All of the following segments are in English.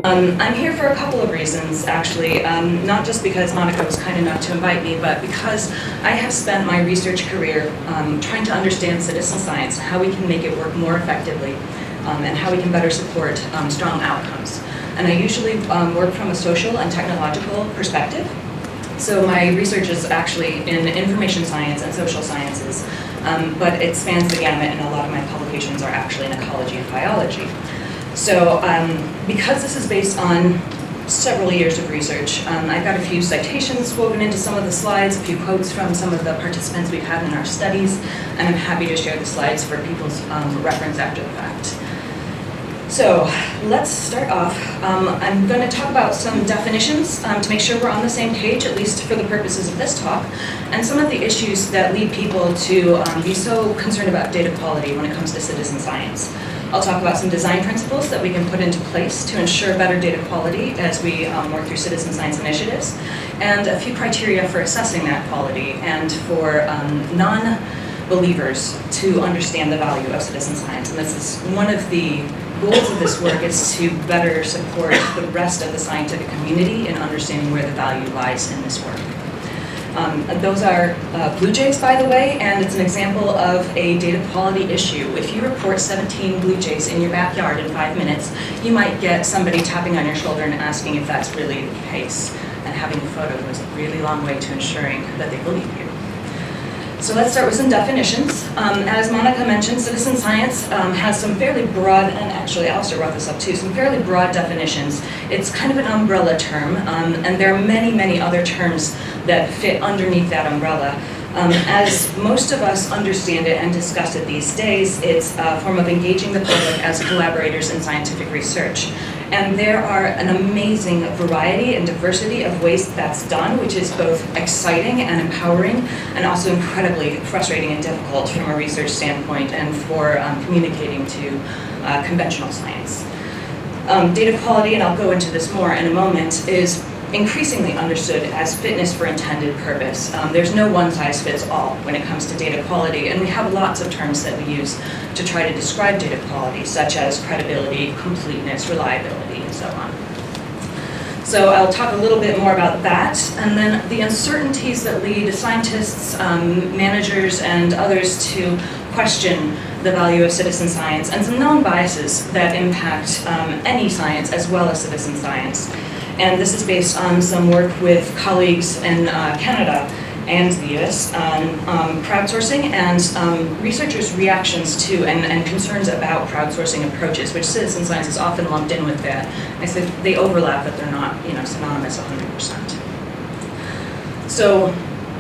I'm here for a couple of reasons, actually, not just because Monica was kind enough to invite me, but because I have spent my research career trying to understand citizen science, how we can make it work more effectively, and how we can better support strong outcomes. And I usually work from a social and technological perspective. So my research is actually in information science and social sciences, but it spans the gamut, and a lot of my publications are actually in ecology and biology. So because this is based on several years of research, I've got a few citations woven into some of the slides, a few quotes from some of the participants we've had in our studies, and I'm happy to share the slides for people's reference after the fact. So let's start off. I'm going to talk about some definitions to make sure we're on the same page, at least for the purposes of this talk, and some of the issues that lead people to be so concerned about data quality when it comes to citizen science. I'll talk about some design principles that we can put into place to ensure better data quality as we work through citizen science initiatives, and a few criteria for assessing that quality and for non-believers to understand the value of citizen science. And this is one of the goals of this work, is to better support the rest of the scientific community in understanding where the value lies in this work. Those are blue jays, by the way, and it's an example of a data quality issue. If you report 17 blue jays in your backyard in 5 minutes, you might get somebody tapping on your shoulder and asking if that's really the case. And having a photo goes a really long way to ensuring that they believe you. So let's start with some definitions. As Monica mentioned, citizen science has some fairly broad, and actually Alistair brought this up too, some fairly broad definitions. It's kind of an umbrella term, and there are many, many other terms that fit underneath that umbrella. As most of us understand it and discuss it these days, it's a form of engaging the public as collaborators in scientific research. And there are an amazing variety and diversity of ways that's done, which is both exciting and empowering, and also incredibly frustrating and difficult from a research standpoint and for communicating to conventional science. Data quality, and I'll go into this more in a moment, is increasingly understood as fitness for intended purpose. There's no one-size-fits-all when it comes to data quality, and we have lots of terms that we use to try to describe data quality, such as credibility, completeness, reliability, and so on. So I'll talk a little bit more about that, and then the uncertainties that lead scientists, managers, and others to question the value of citizen science, and some known biases that impact any science as well as citizen science. And this is based on some work with colleagues in Canada and the US on crowdsourcing and researchers' reactions to and concerns about crowdsourcing approaches, which citizen science is often lumped in with that. I said they overlap, but they're not, synonymous 100%. So,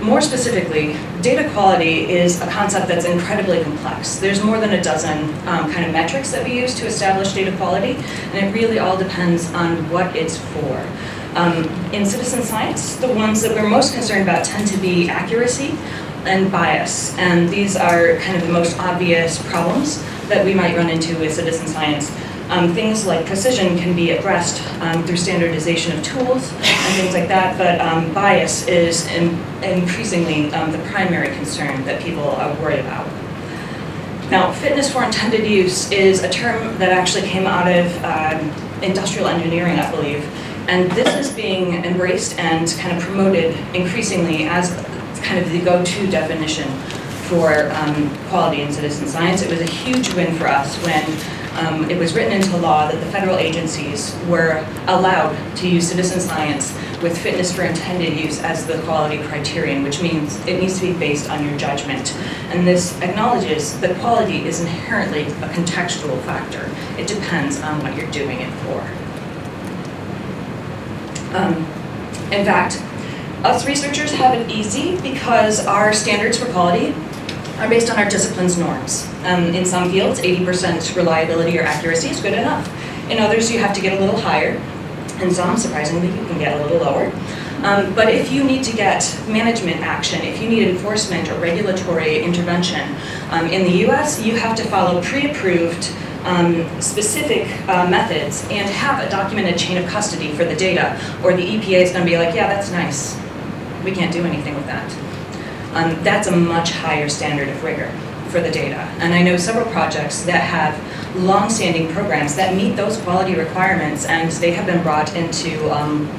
more specifically, data quality is a concept that's incredibly complex. There's more than a dozen kind of metrics that we use to establish data quality, and it really all depends on what it's for. In citizen science, the ones that we're most concerned about tend to be accuracy and bias, and these are kind of the most obvious problems that we might run into with citizen science. Things like precision can be addressed through standardization of tools and things like that, but bias is increasingly the primary concern that people are worried about. Now, fitness for intended use is a term that actually came out of industrial engineering, I believe, and this is being embraced and kind of promoted increasingly as kind of the go-to definition for quality in citizen science. It was a huge win for us when it was written into law that the federal agencies were allowed to use citizen science with fitness for intended use as the quality criterion, which means it needs to be based on your judgment. And this acknowledges that quality is inherently a contextual factor. It depends on what you're doing it for. In fact, us researchers have it easy because our standards for quality are based on our discipline's norms. In some fields, 80% reliability or accuracy is good enough. In others, you have to get a little higher. In some, surprisingly, you can get a little lower. But if you need to get management action, if you need enforcement or regulatory intervention, in the US, you have to follow pre-approved specific methods and have a documented chain of custody for the data, or the EPA is going to be like, yeah, that's nice. We can't do anything with that. That's a much higher standard of rigor for the data. And I know several projects that have long-standing programs that meet those quality requirements, and they have been brought into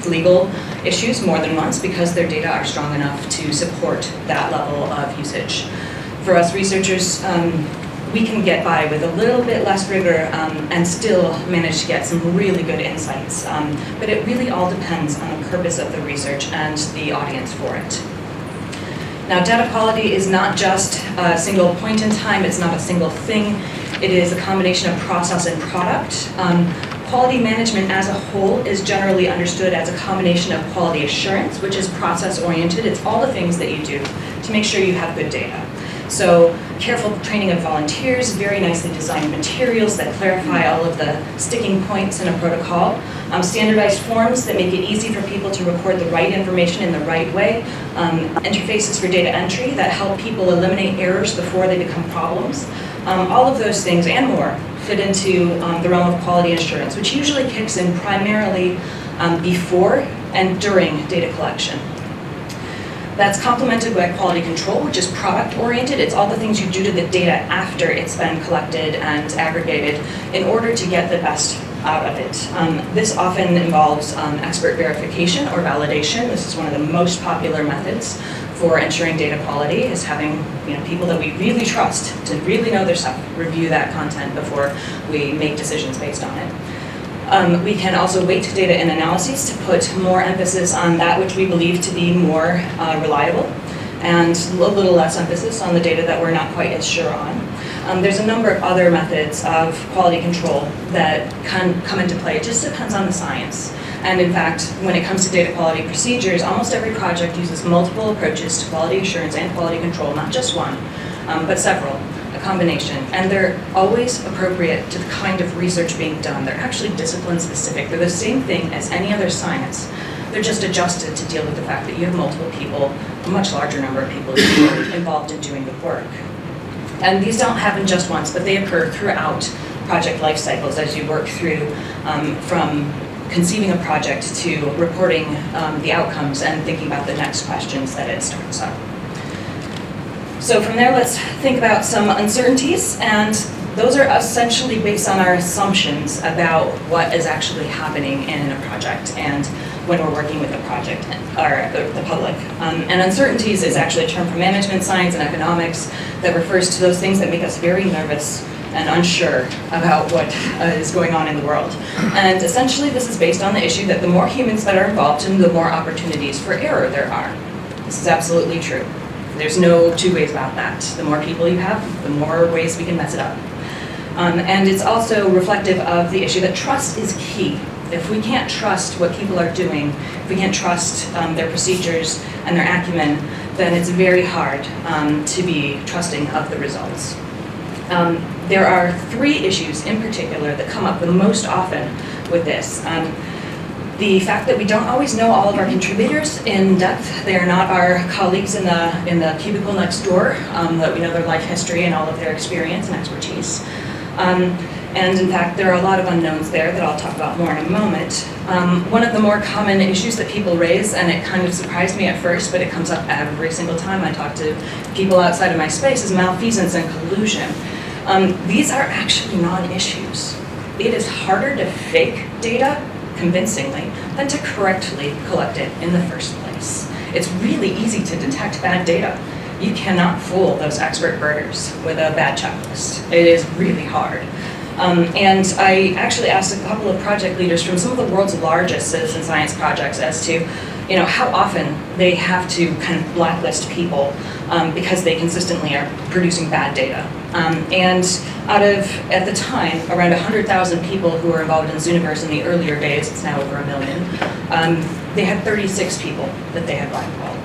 legal issues more than once because their data are strong enough to support that level of usage. For us researchers, we can get by with a little bit less rigor and still manage to get some really good insights. But it really all depends on the purpose of the research and the audience for it. Now, data quality is not just a single point in time, it's not a single thing. It is a combination of process and product. Quality management as a whole is generally understood as a combination of quality assurance, which is process-oriented. It's all the things that you do to make sure you have good data. So careful training of volunteers, very nicely designed materials that clarify all of the sticking points in a protocol, standardized forms that make it easy for people to record the right information in the right way, interfaces for data entry that help people eliminate errors before they become problems. All of those things and more fit into the realm of quality assurance, which usually kicks in primarily before and during data collection. That's complemented by quality control, which is product-oriented. It's all the things you do to the data after it's been collected and aggregated in order to get the best out of it. This often involves expert verification or validation. This is one of the most popular methods for ensuring data quality, is having people that we really trust to really know their stuff review that content before we make decisions based on it. We can also weight data in analyses to put more emphasis on that which we believe to be more reliable, and a little less emphasis on the data that we're not quite as sure on. There's a number of other methods of quality control that can come into play. It just depends on the science. And in fact, when it comes to data quality procedures, almost every project uses multiple approaches to quality assurance and quality control, not just one, but several. A combination, and they're always appropriate to the kind of research being done. They're actually discipline specific. They're the same thing as any other science. They're just adjusted to deal with the fact that you have multiple people, a much larger number of people involved in doing the work. And these don't happen just once, but they occur throughout project life cycles as you work through from conceiving a project to reporting the outcomes and thinking about the next questions that it starts up. So from there, let's think about some uncertainties, and those are essentially based on our assumptions about what is actually happening in a project and when we're working with the project or the public. And uncertainties is actually a term from management science and economics that refers to those things that make us very nervous and unsure about what is going on in the world. And essentially, this is based on the issue that the more humans that are involved, and the more opportunities for error there are. This is absolutely true. There's no two ways about that. The more people you have, the more ways we can mess it up. And it's also reflective of the issue that trust is key. If we can't trust what people are doing, if we can't trust their procedures and their acumen, then it's very hard to be trusting of the results. There are three issues in particular that come up the most often with this. The fact that we don't always know all of our contributors in depth. They are not our colleagues in the cubicle next door, that we know their life history and all of their experience and expertise. And in fact, there are a lot of unknowns there that I'll talk about more in a moment. One of the more common issues that people raise, and it kind of surprised me at first, but it comes up every single time I talk to people outside of my space, is malfeasance and collusion. These are actually non-issues. It is harder to fake data convincingly than to correctly collect it in the first place. It's really easy to detect bad data. You cannot fool those expert birders with a bad checklist. It is really hard. And I actually asked a couple of project leaders from some of the world's largest citizen science projects as to how often they have to kind of blacklist people because they consistently are producing bad data. And out of, at the time, around 100,000 people who were involved in Zooniverse in the earlier days, it's now over 1 million, they had 36 people that they had blackballed.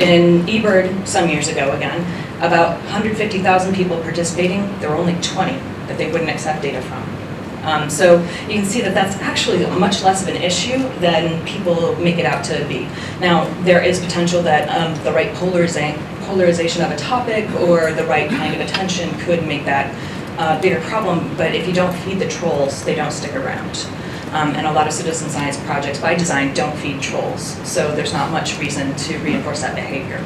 In eBird, some years ago again, about 150,000 people participating, there were only 20 that they wouldn't accept data from. So you can see that that's actually much less of an issue than people make it out to be. Now, there is potential that the right polarization of a topic or the right kind of attention could make that a bigger problem, but if you don't feed the trolls, they don't stick around. And a lot of citizen science projects by design don't feed trolls, so there's not much reason to reinforce that behavior.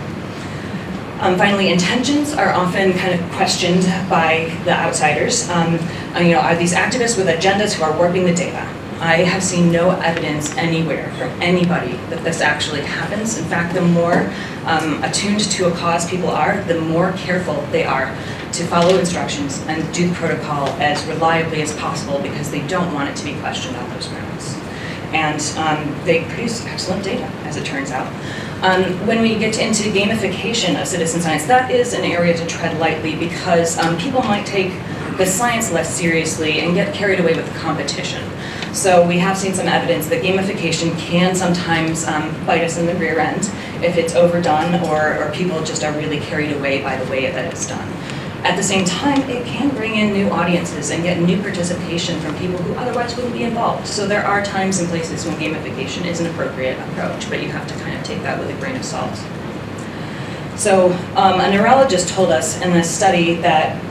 Finally, intentions are often kind of questioned by the outsiders. Are these activists with agendas who are warping the data? I have seen no evidence anywhere from anybody that this actually happens. In fact, the more attuned to a cause people are, the more careful they are to follow instructions and do the protocol as reliably as possible because they don't want it to be questioned on those grounds. And they produce excellent data, as it turns out. When we get into gamification of citizen science, that is an area to tread lightly because people might take the science less seriously and get carried away with the competition. So we have seen some evidence that gamification can sometimes bite us in the rear end if it's overdone or people just are really carried away by the way that it's done. At the same time, it can bring in new audiences and get new participation from people who otherwise wouldn't be involved. So there are times and places when gamification is an appropriate approach, but you have to kind of take that with a grain of salt. So a neurologist told us in this study that,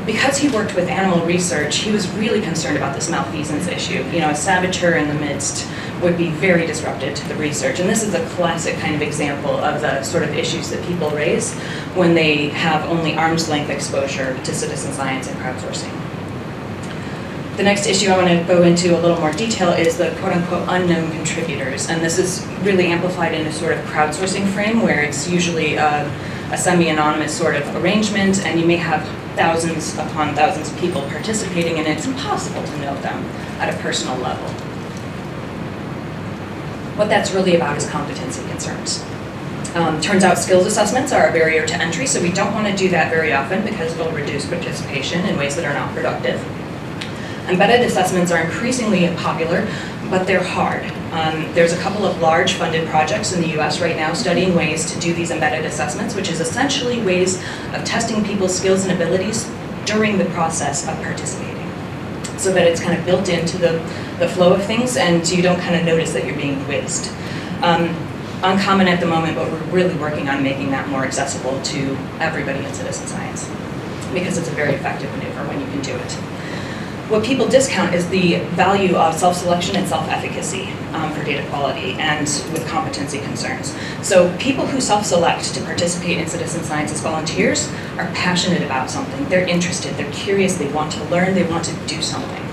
because he worked with animal research, he was really concerned about this malfeasance issue. A saboteur in the midst would be very disruptive to the research. And this is a classic kind of example of the sort of issues that people raise when they have only arm's length exposure to citizen science and crowdsourcing. The next issue I want to go into a little more detail is the quote-unquote unknown contributors. And this is really amplified in a sort of crowdsourcing frame where it's usually a semi-anonymous sort of arrangement, and you may have thousands upon thousands of people participating, and it's impossible to know them at a personal level. What that's really about is competency concerns. Turns out skills assessments are a barrier to entry, so we don't want to do that very often because it'll reduce participation in ways that are not productive. Embedded assessments are increasingly popular, but they're hard. There's a couple of large funded projects in the US right now studying ways to do these embedded assessments, which is essentially ways of testing people's skills and abilities during the process of participating, so that it's kind of built into the flow of things and you don't kind of notice that you're being quizzed. Uncommon at the moment, but we're really working on making that more accessible to everybody in citizen science because it's a very effective maneuver when you can do it. What people discount is the value of self-selection and self-efficacy for data quality and with competency concerns. So people who self-select to participate in citizen science as volunteers are passionate about something. They're interested, they're curious, they want to learn, they want to do something.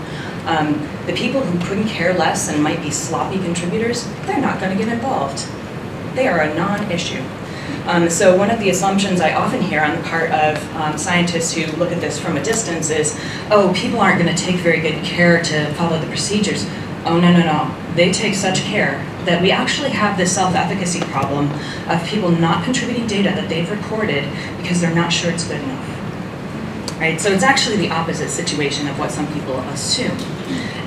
The people who couldn't care less and might be sloppy contributors, they're not going to get involved. They are a non-issue. So one of the assumptions I often hear on the part of scientists who look at this from a distance is, people aren't going to take very good care to follow the procedures. Oh, no. They take such care that we actually have this self-efficacy problem of people not contributing data that they've recorded because they're not sure it's good enough. Right? So it's actually the opposite situation of what some people assume.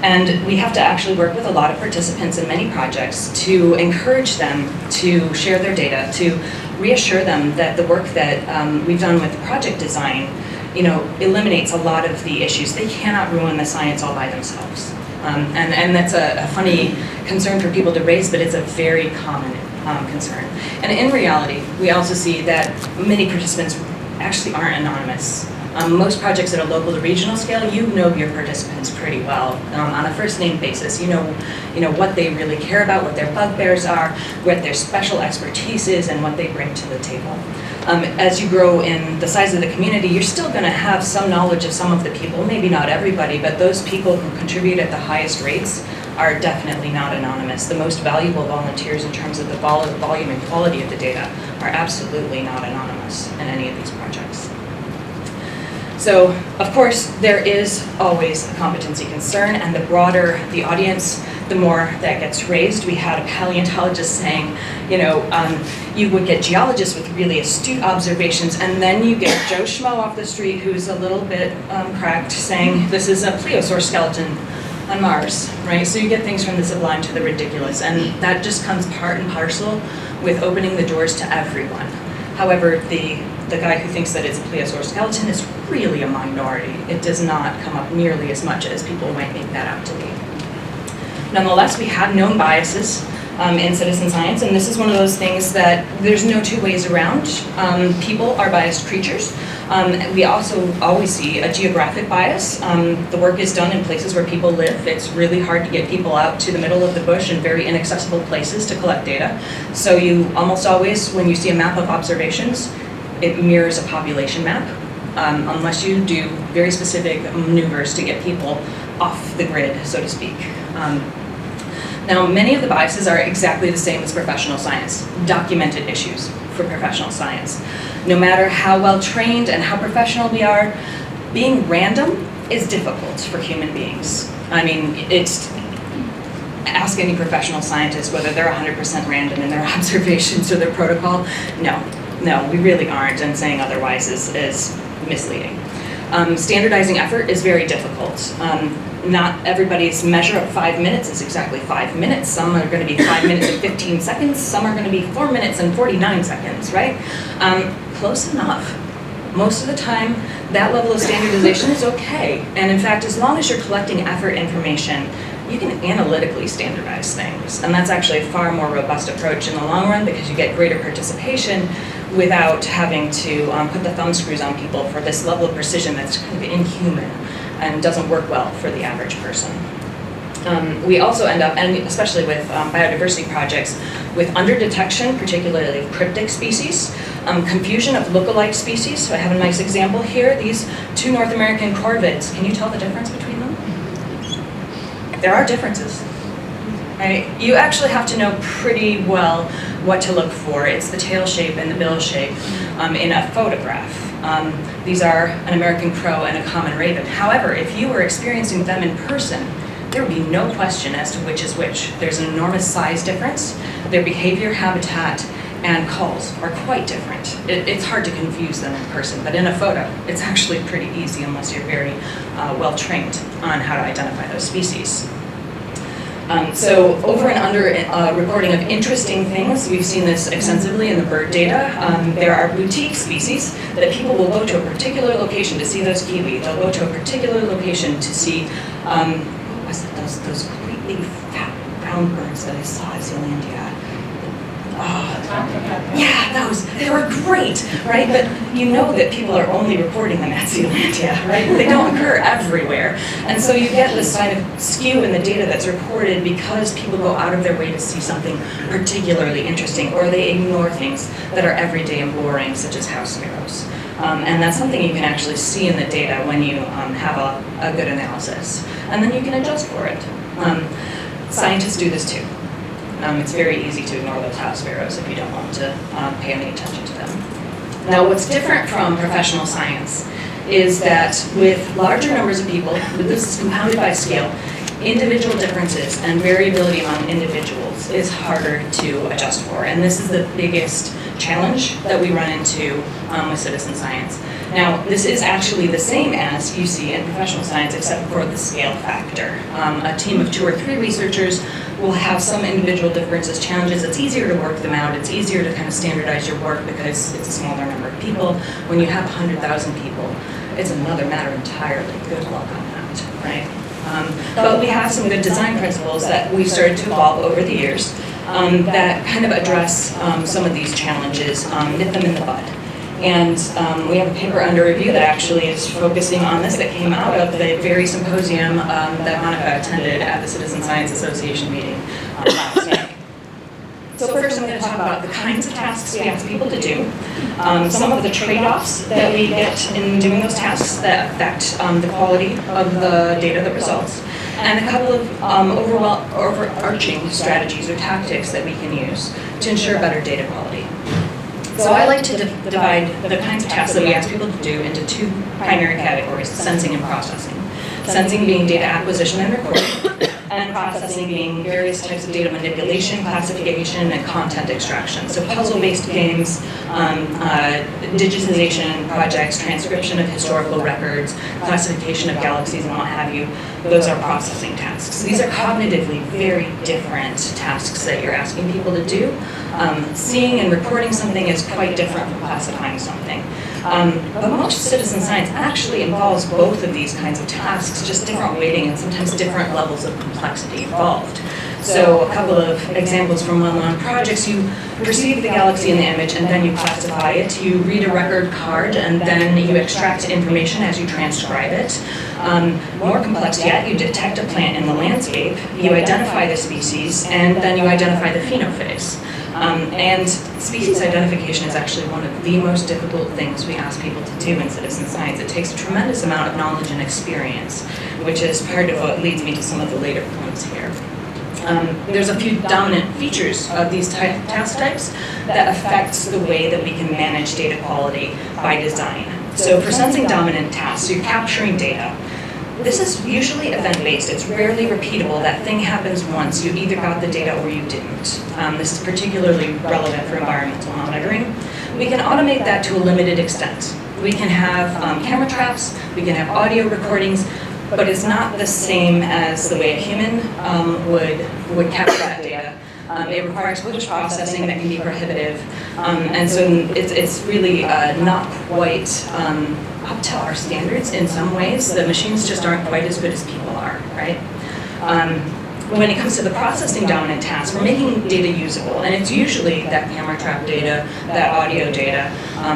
And we have to actually work with a lot of participants in many projects to encourage them to share their data, to reassure them that the work that we've done with project design, eliminates a lot of the issues. They cannot ruin the science all by themselves. And that's a funny concern for people to raise, but it's a very common concern. And in reality, we also see that many participants actually aren't anonymous. Most projects at a local to regional scale, you know your participants pretty well on a first name basis. You know what they really care about, what their bugbears are, what their special expertise is, and what they bring to the table. As you grow in the size of the community, you're still going to have some knowledge of some of the people, maybe not everybody, but those people who contribute at the highest rates are definitely not anonymous. The most valuable volunteers in terms of the volume and quality of the data are absolutely not anonymous in any of these projects. So, of course, there is always a competency concern, and the broader the audience, the more that gets raised. We had a paleontologist saying, you would get geologists with really astute observations, and then you get Joe Schmo off the street who's a little bit cracked saying, this is a plesiosaur skeleton on Mars, right? So you get things from the sublime to the ridiculous, and that just comes part and parcel with opening the doors to everyone. However, the guy who thinks that it's a plesiosaur skeleton is really a minority. It does not come up nearly as much as people might make that out to be. Nonetheless, we have known biases in citizen science, and this is one of those things that there's no two ways around. People are biased creatures. We also always see a geographic bias. The work is done in places where people live. It's really hard to get people out to the middle of the bush in very inaccessible places to collect data. So you almost always, when you see a map of observations, it mirrors a population map, unless you do very specific maneuvers to get people off the grid, so to speak. Now, many of the biases are exactly the same as professional science, documented issues for professional science. No matter how well trained and how professional we are, being random is difficult for human beings. I mean, ask any professional scientist whether they're 100% random in their observations or their protocol. No, we really aren't, and saying otherwise is misleading. Standardizing effort is very difficult. Not everybody's measure of 5 minutes is exactly 5 minutes. Some are going to be 5 minutes and 15 seconds. Some are going to be 4 minutes and 49 seconds, right? Close enough. Most of the time, that level of standardization is okay. And in fact, as long as you're collecting effort information, you can analytically standardize things. And that's actually a far more robust approach in the long run because you get greater participation without having to put the thumb screws on people for this level of precision that's kind of inhuman and doesn't work well for the average person. We also end up, and especially with biodiversity projects, with underdetection, particularly of cryptic species, confusion of lookalike species. So I have a nice example here. These two North American corvids, can you tell the difference between them? There are differences. Right? You actually have to know pretty well what to look for. It's the tail shape and the bill shape in a photograph. These are an American crow and a common raven. However, if you were experiencing them in person, there would be no question as to which is which. There's an enormous size difference. Their behavior, habitat, and calls are quite different. It's hard to confuse them in person, but in a photo, it's actually pretty easy unless you're very well trained on how to identify those species. So over and under reporting of interesting things, we've seen this extensively in the bird data. There are boutique species that people will go to a particular location to see those kiwi. They'll go to a particular location to see, what was it, those great big fat brown birds that I saw at Zealandia. Yeah, they were great, right? But you know that people are only reporting them at Zealandia, right? They don't occur everywhere. And so you get this kind of skew in the data that's reported because people go out of their way to see something particularly interesting, or they ignore things that are everyday and boring, such as house sparrows. And that's something you can actually see in the data when you have a good analysis. And then you can adjust for it. Scientists do this too. It's very easy to ignore those house sparrows if you don't want to pay any attention to them. Now, what's different from professional science is that with larger numbers of people, this is compounded by scale, individual differences and variability among individuals is harder to adjust for. And this is the biggest challenge that we run into with citizen science. Now, this is actually the same as you see in professional science, except for the scale factor. A team of 2 or 3 researchers will have some individual differences, challenges. It's easier to work them out. It's easier to kind of standardize your work because it's a smaller number of people. When you have 100,000 people, it's another matter entirely. Good luck on that, right? But we have some good design principles that we've started to evolve over the years that kind of address some of these challenges, nip them in the bud. And we have a paper under review that actually is focusing on this that came out of the very symposium that Monica attended at the Citizen Science Association meeting last May. So first I'm going to talk about the kinds of tasks we ask people to do, some of the trade-offs that we get in doing those tasks that affect the quality of the data that results, and a couple of overarching strategies or tactics that we can use to ensure better data quality. So I like to divide the kinds of tasks that we ask people to do into 2 primary categories, sensing and processing. Sensing being data acquisition and recording, and processing being various types of data manipulation, classification, and content extraction. So puzzle-based games, digitization projects, transcription of historical records, classification of galaxies, and what have you. Those are processing tasks. These are cognitively very different tasks that you're asking people to do. Seeing and reporting something is quite different from classifying something. But most citizen science actually involves both of these kinds of tasks, just different weighting and sometimes different levels of complexity involved. So a couple of examples from well-known projects: you perceive the galaxy in the image and then you classify it. You read a record card and then you extract information as you transcribe it. More complex yet, you detect a plant in the landscape, you identify the species, and then you identify the phenophase. And species identification is actually one of the most difficult things we ask people to do in citizen science. It takes a tremendous amount of knowledge and experience, which is part of what leads me to some of the later points here. There's a few dominant features of these task types that affect the way that we can manage data quality by design. So for sensing dominant tasks, you're capturing data. This is usually event-based. It's rarely repeatable. That thing happens once. You either got the data or you didn't. This is particularly relevant for environmental monitoring. We can automate that to a limited extent. We can have camera traps, we can have audio recordings, but it's not the same as the way a human would capture that data. It requires post-processing that can be prohibitive, and so it's really not quite up to our standards in some ways. The machines just aren't quite as good as people are, right? When it comes to the processing dominant tasks, we're making data usable, and it's usually that camera trap data, that audio data,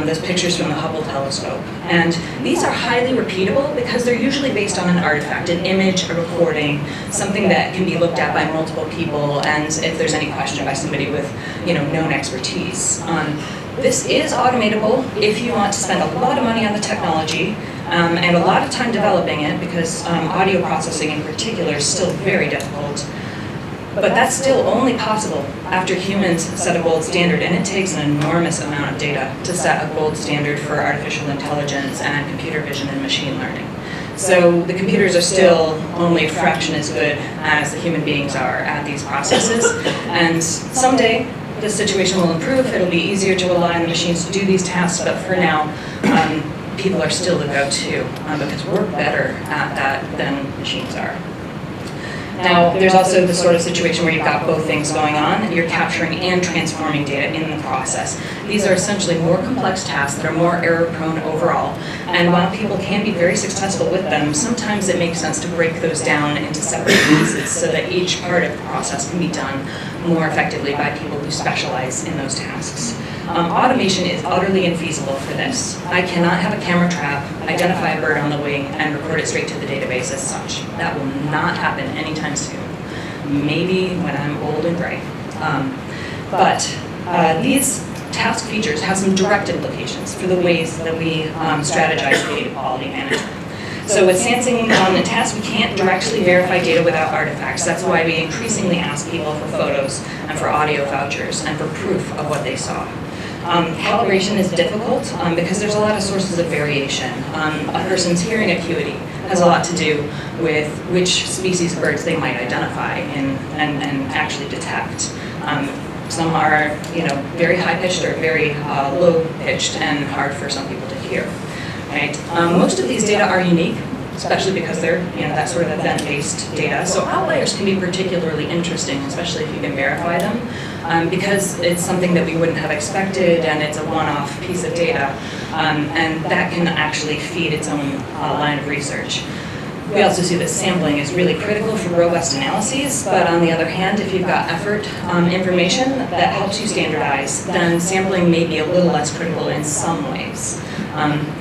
those pictures from the Hubble telescope. And these are highly repeatable because they're usually based on an artifact, an image, a recording, something that can be looked at by multiple people, and if there's any question, by somebody with known expertise. This is automatable if you want to spend a lot of money on the technology and a lot of time developing it, because audio processing in particular is still very difficult. But that's still only possible after humans set a gold standard, and it takes an enormous amount of data to set a gold standard for artificial intelligence and computer vision and machine learning. So the computers are still only a fraction as good as the human beings are at these processes, and someday this situation will improve. It'll be easier to rely on the machines to do these tasks, but for now, people are still the go-to because we're better at that than machines are. Now, there's also the sort of situation where you've got both things going on. You're capturing and transforming data in the process. These are essentially more complex tasks that are more error-prone overall. And while people can be very successful with them, sometimes it makes sense to break those down into separate pieces so that each part of the process can be done more effectively by people who specialize in those tasks. Automation is utterly infeasible for this. I cannot have a camera trap, identify a bird on the wing, and record it straight to the database as such. That will not happen anytime soon. Maybe when I'm old and gray. But these task features have some direct implications for the ways that we strategize data quality management. So with sensing dominant tasks, we can't directly verify data without artifacts. That's why we increasingly ask people for photos and for audio vouchers and for proof of what they saw. Calibration is difficult because there's a lot of sources of variation. A person's hearing acuity has a lot to do with which species of birds they might identify and actually detect. Some are, very high-pitched or very low-pitched and hard for some people to hear. Right? Most of these data are unique, especially because they're that sort of event-based data. So outliers can be particularly interesting, especially if you can verify them, because it's something that we wouldn't have expected, and it's a one-off piece of data, and that can actually feed its own line of research. We also see that sampling is really critical for robust analyses, but on the other hand, if you've got effort information that helps you standardize, then sampling may be a little less critical in some ways.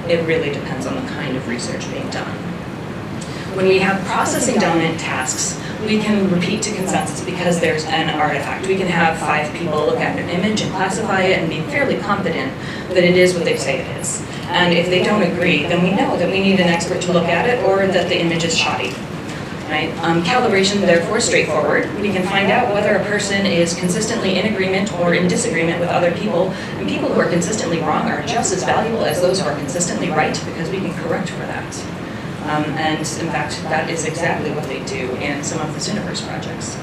It really depends on the kind of research being done. When we have processing dominant tasks, we can repeat to consensus because there's an artifact. We can have 5 people look at an image and classify it and be fairly confident that it is what they say it is. And if they don't agree, then we know that we need an expert to look at it or that the image is shoddy. Right? Calibration, therefore, is straightforward. We can find out whether a person is consistently in agreement or in disagreement with other people, and people who are consistently wrong are just as valuable as those who are consistently right because we can correct for that. And in fact, that is exactly what they do in some of the Zooniverse projects.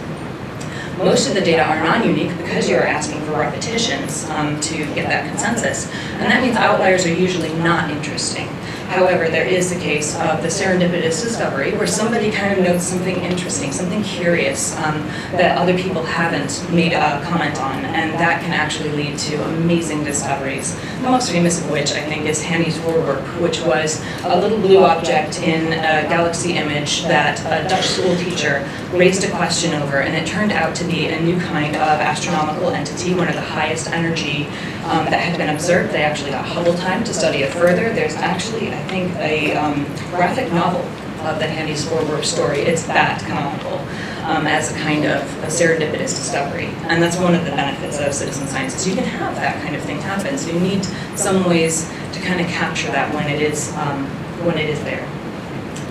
Most of the data are non-unique because you're asking for repetitions to get that consensus, and that means outliers are usually not interesting. However, there is the case of the serendipitous discovery where somebody kind of notes something interesting, something curious that other people haven't made a comment on, and that can actually lead to amazing discoveries. The most famous of which, I think, is Hanny's Voorwerp, which was a little blue object in a galaxy image that a Dutch school teacher raised a question over, and it turned out to be a new kind of astronomical entity, one of the highest energy that had been observed. They actually got Hubble time to study it further. There's actually, I think, a graphic novel of the Hanny's Voorwerp story. It's that canonical as a kind of a serendipitous discovery. And that's one of the benefits of citizen science, is you can have that kind of thing happen. So you need some ways to kind of capture that when it is there.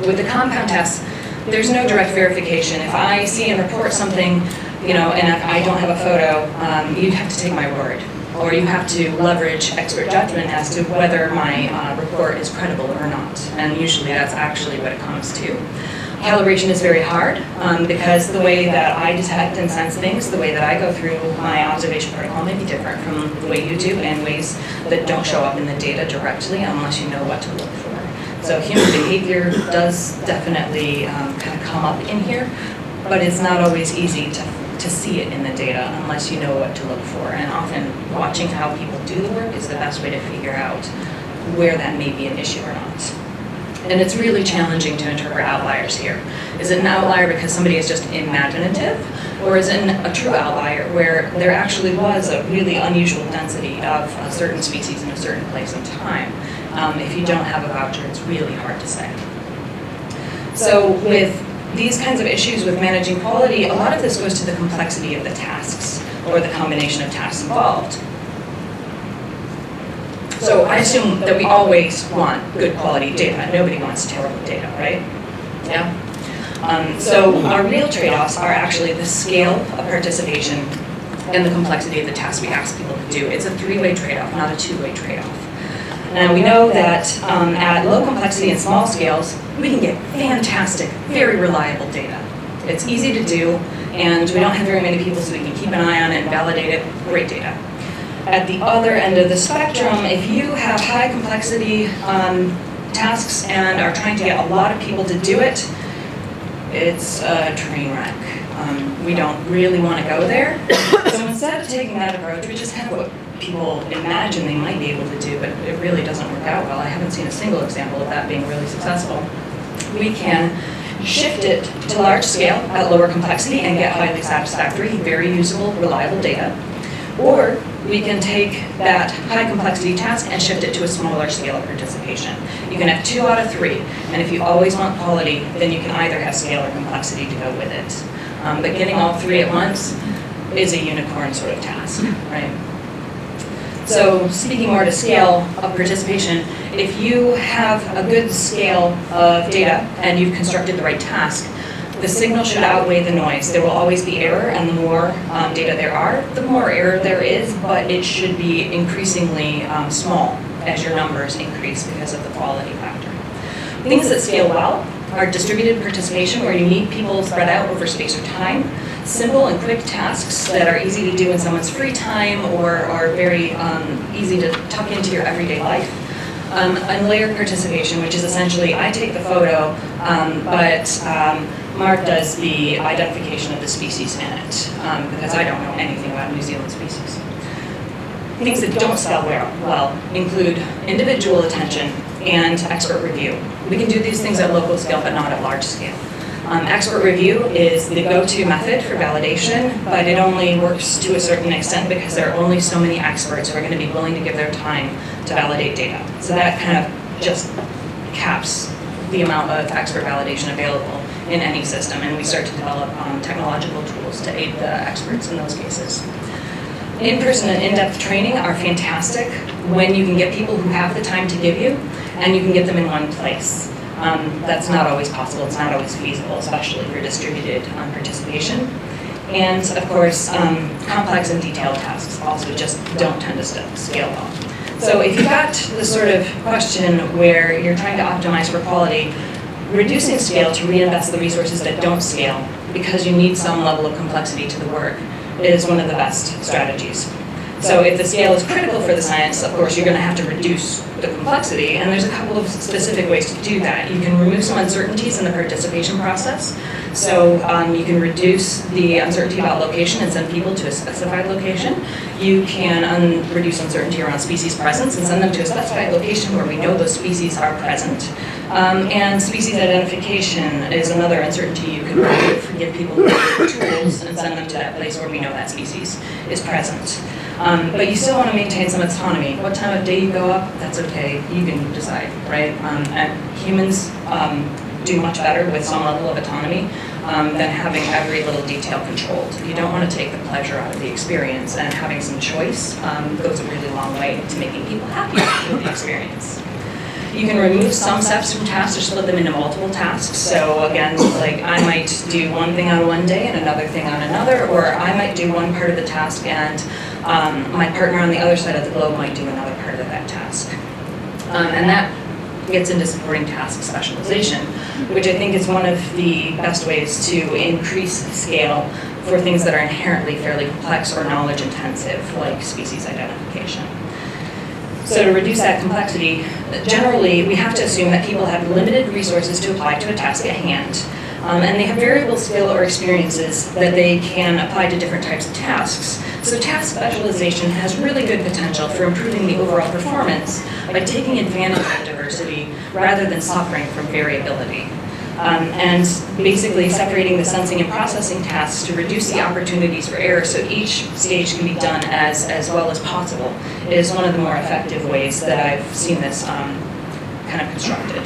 With the compound tests, there's no direct verification. If I see and report something, and if I don't have a photo, you'd have to take my word. Or you have to leverage expert judgment as to whether my report is credible or not. And usually that's actually what it comes to. Calibration is very hard because the way that I detect and sense things, the way that I go through my observation protocol may be different from the way you do, in ways that don't show up in the data directly unless you know what to look for. So human behavior does definitely kind of come up in here, but it's not always easy to see it in the data unless you know what to look for. And often watching how people do the work is the best way to figure out where that may be an issue or not. And it's really challenging to interpret outliers here. Is it an outlier because somebody is just imaginative? Or is it a true outlier where there actually was a really unusual density of a certain species in a certain place and time? If you don't have a voucher, it's really hard to say. So with these kinds of issues with managing quality, a lot of this goes to the complexity of the tasks or the combination of tasks involved. So I assume that we always want good quality data. Nobody wants terrible data, right? Yeah? So our real trade-offs are actually the scale of participation and the complexity of the tasks we ask people to do. It's a three-way trade-off, not a two-way trade-off. Now we know that at low complexity and small scales, we can get fantastic, very reliable data. It's easy to do, and we don't have very many people, so we can keep an eye on it and validate it. Great data. At the other end of the spectrum, if you have high complexity tasks and are trying to get a lot of people to do it, it's a train wreck. We don't really want to go there. So instead of taking that approach, which is kind of what people imagine they might be able to do, but it really doesn't work out well. I haven't seen a single example of that being really successful. We can shift it to large scale at lower complexity and get highly satisfactory, very usable, reliable data. Or we can take that high complexity task and shift it to a smaller scale of participation. You can have 2 out of 3, and if you always want quality, then you can either have scale or complexity to go with it. But getting all 3 at once is a unicorn sort of task, right? So speaking more to scale of participation, if you have a good scale of data and you've constructed the right task, the signal should outweigh the noise. There will always be error, and the more data there are, the more error there is, but it should be increasingly small as your numbers increase because of the quality factor. Things that scale well are distributed participation, where you need people spread out over space or time, simple and quick tasks that are easy to do in someone's free time or are very easy to tuck into your everyday life. And layered participation, which is essentially I take the photo, but Mark does the identification of the species in it, because I don't know anything about New Zealand species. Things that don't scale well include individual attention and expert review. We can do these things at local scale, but not at large scale. Expert review is the go-to method for validation, but it only works to a certain extent because there are only so many experts who are going to be willing to give their time to validate data. So that kind of just caps the amount of expert validation available in any system, and we start to develop technological tools to aid the experts in those cases. In-person and in-depth training are fantastic when you can get people who have the time to give you, and you can get them in one place. That's not always possible, it's not always feasible, especially for distributed participation. And of course, complex and detailed tasks also just don't tend to scale well. So if you've got the sort of question where you're trying to optimize for quality, reducing scale to reinvest the resources that don't scale because you need some level of complexity to the work is one of the best strategies. So if the scale is critical for the science, of course, you're going to have to reduce the complexity, and there's a couple of specific ways to do that. You can remove some uncertainties in the participation process. So you can reduce the uncertainty about location and send people to a specified location. You can reduce uncertainty around species presence and send them to a specified location where we know those species are present. And species identification is another uncertainty you can remove. Give people tools and send them to that place where we know that species is present. But you still want to maintain some autonomy. What time of day you go up, that's okay. You can decide, right? And humans do much better with some level of autonomy than having every little detail controlled. You don't want to take the pleasure out of the experience, and having some choice goes a really long way to making people happy with the experience. You can remove some steps from tasks or split them into multiple tasks. So again, like I might do one thing on one day and another thing on another, or I might do one part of the task and my partner on the other side of the globe might do another part of that task. And that gets into supporting task specialization, which I think is one of the best ways to increase scale for things that are inherently fairly complex or knowledge intensive, like species identification. So to reduce that complexity, generally we have to assume that people have limited resources to apply to a task at hand. And they have variable skill or experiences that they can apply to different types of tasks. So task specialization has really good potential for improving the overall performance by taking advantage of diversity rather than suffering from variability. And basically separating the sensing and processing tasks to reduce the opportunities for error so each stage can be done as well as possible is one of the more effective ways that I've seen this kind of constructed.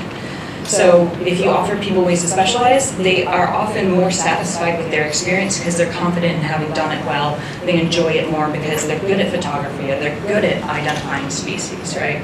So if you offer people ways to specialize, they are often more satisfied with their experience because they're confident in having done it well. They enjoy it more because they're good at photography, or they're good at identifying species, right?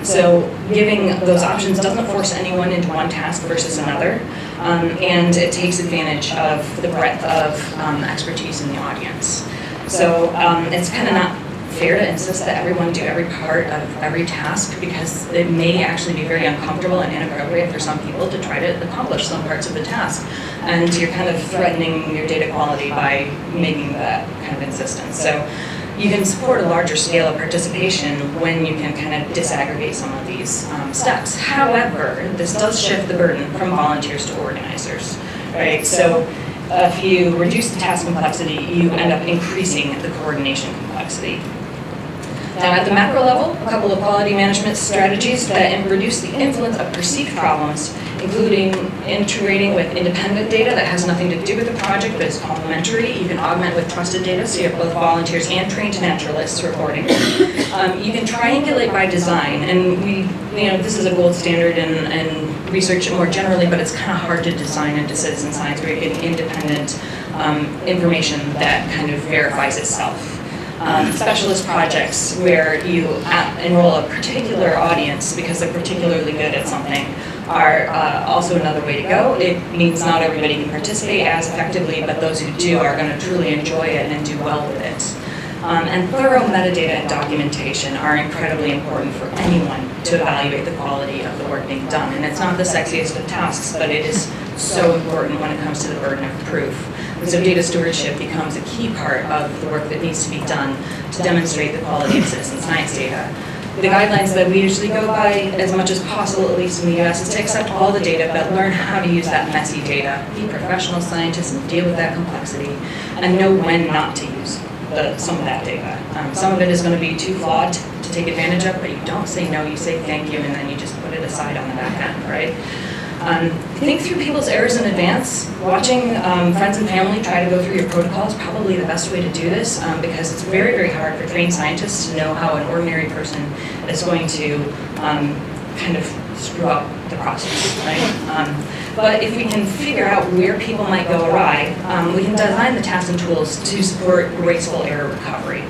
So giving those options doesn't force anyone into one task versus another, and it takes advantage of the breadth of expertise in the audience. So it's kind of not fair to insist that everyone do every part of every task, because it may actually be very uncomfortable and inappropriate for some people to try to accomplish some parts of the task. And you're kind of threatening your data quality by making that kind of insistence. So you can support a larger scale of participation when you can kind of disaggregate some of these steps. However, this does shift the burden from volunteers to organizers, right? So if you reduce the task complexity, you end up increasing the coordination complexity. Now, at the macro level, a couple of quality management strategies that reduce the influence of perceived problems, including integrating with independent data that has nothing to do with the project but is complementary. You can augment with trusted data, so you have both volunteers and trained naturalists reporting. You can triangulate by design, and this is a gold standard in research more generally, but it's kind of hard to design into citizen science where you're getting independent information that kind of verifies itself. Specialist projects where you enroll a particular audience because they're particularly good at something are also another way to go. It means not everybody can participate as effectively, but those who do are going to truly enjoy it and do well with it. And thorough metadata and documentation are incredibly important for anyone to evaluate the quality of the work being done. And it's not the sexiest of tasks, but it is so important when it comes to the burden of proof. And so data stewardship becomes a key part of the work that needs to be done to demonstrate the quality of citizen science data. The guidelines that we usually go by, as much as possible, at least in the US, is to accept all the data, but learn how to use that messy data, be professional scientists and deal with that complexity, and know when not to use some of that data. Some of it is going to be too flawed to take advantage of, but you don't say no, you say thank you, and then you just put it aside on the back end, right? Think through people's errors in advance. Watching friends and family try to go through your protocol is probably the best way to do this, because it's very, very hard for trained scientists to know how an ordinary person is going to kind of screw up the process, right? But if we can figure out where people might go awry, we can design the tasks and tools to support graceful error recovery.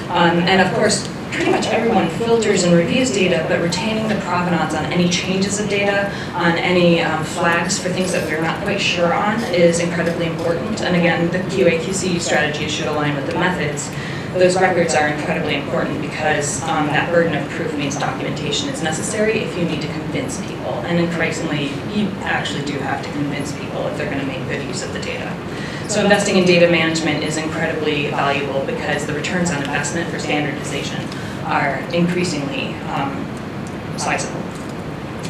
And of course, pretty much everyone filters and reviews data, but retaining the provenance on any changes of data, on any flags for things that we're not quite sure on is incredibly important. And again, the QA/QC strategy should align with the methods. Those records are incredibly important because that burden of proof means documentation is necessary if you need to convince people. And increasingly, you actually do have to convince people if they're going to make good use of the data. So investing in data management is incredibly valuable because the returns on investment for standardization are increasingly sizable.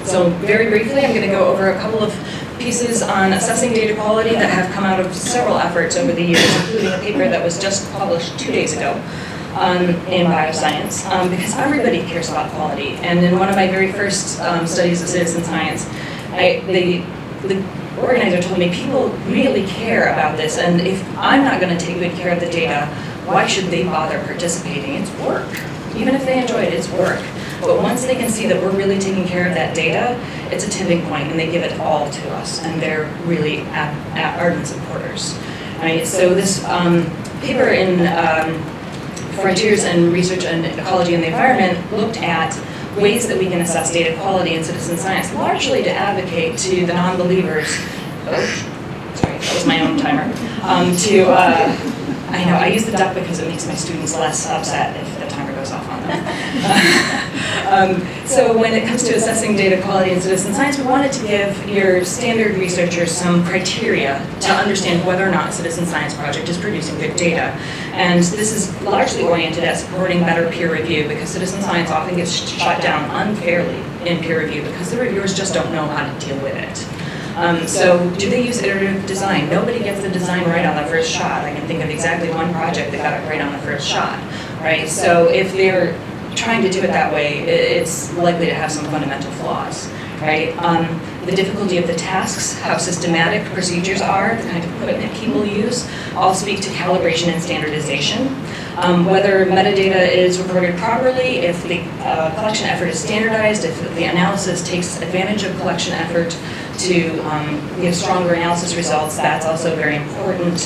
So very briefly, I'm going to go over a couple of pieces on assessing data quality that have come out of several efforts over the years, including a paper that was just published 2 days ago in bioscience, because everybody cares about quality. And in one of my very first studies of citizen science, the organizer told me people really care about this, and if I'm not going to take good care of the data, why should they bother participating? It's work. Even if they enjoy it, it's work. But once they can see that we're really taking care of that data, it's a tipping point, and they give it all to us, and they're really ardent supporters. Right? So this paper in Frontiers in Research and Ecology and the Environment looked at ways that we can assess data quality in citizen science, largely to advocate to the non-believers. Oh, sorry, that was my own timer. I know, I use the duck because it makes my students less upset if the timer goes off on them. So when it comes to assessing data quality in citizen science, we wanted to give your standard researchers some criteria to understand whether or not a citizen science project is producing good data. And this is largely oriented at supporting better peer review, because citizen science often gets shut down unfairly in peer review because the reviewers just don't know how to deal with it. So do they use iterative design? Nobody gets the design right on the first shot. I can think of exactly one project that got it right on the first shot, right? So if they're trying to do it that way, it's likely to have some fundamental flaws, right? The difficulty of the tasks, how systematic procedures are, the kind of equipment people use, all speak to calibration and standardization. Whether metadata is recorded properly, if the collection effort is standardized, if the analysis takes advantage of collection effort to give stronger analysis results, that's also very important.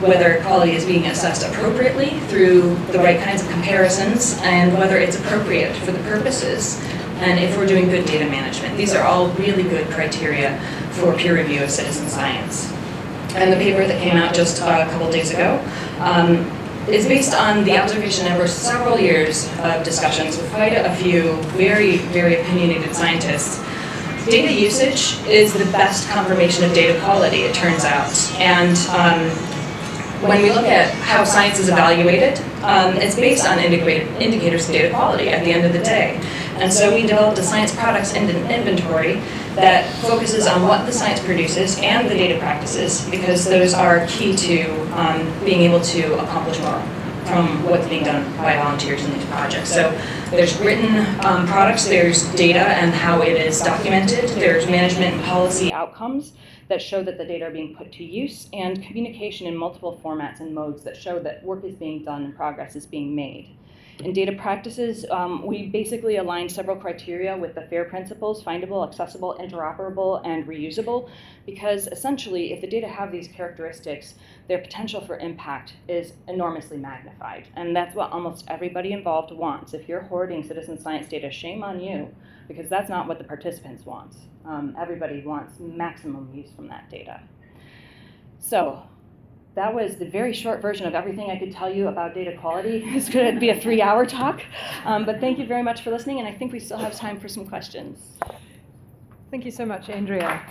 Whether quality is being assessed appropriately through the right kinds of comparisons, and whether it's appropriate for the purposes, and if we're doing good data management. These are all really good criteria for peer review of citizen science. And the paper that came out just a couple days ago is based on the observation over several years of discussions with quite a few very, very opinionated scientists. Data usage is the best confirmation of data quality, it turns out. And when we look at how science is evaluated, it's based on indicators of data quality at the end of the day. And so we developed a science products inventory that focuses on what the science produces and the data practices, because those are key to being able to accomplish more from what's being done by volunteers in these projects. So there's written products, there's data and how it is documented, there's management and policy outcomes that show that the data are being put to use, and communication in multiple formats and modes that show that work is being done and progress is being made. In data practices, we basically aligned several criteria with the FAIR principles: findable, accessible, interoperable, and reusable, because essentially if the data have these characteristics, their potential for impact is enormously magnified. And that's what almost everybody involved wants. If you're hoarding citizen science data, shame on you, because that's not what the participants want. Everybody wants maximum use from that data. So that was the very short version of everything I could tell you about data quality. It's going to be a 3-hour talk, but thank you very much for listening, and I think we still have time for some questions. Thank you so much, Andrea.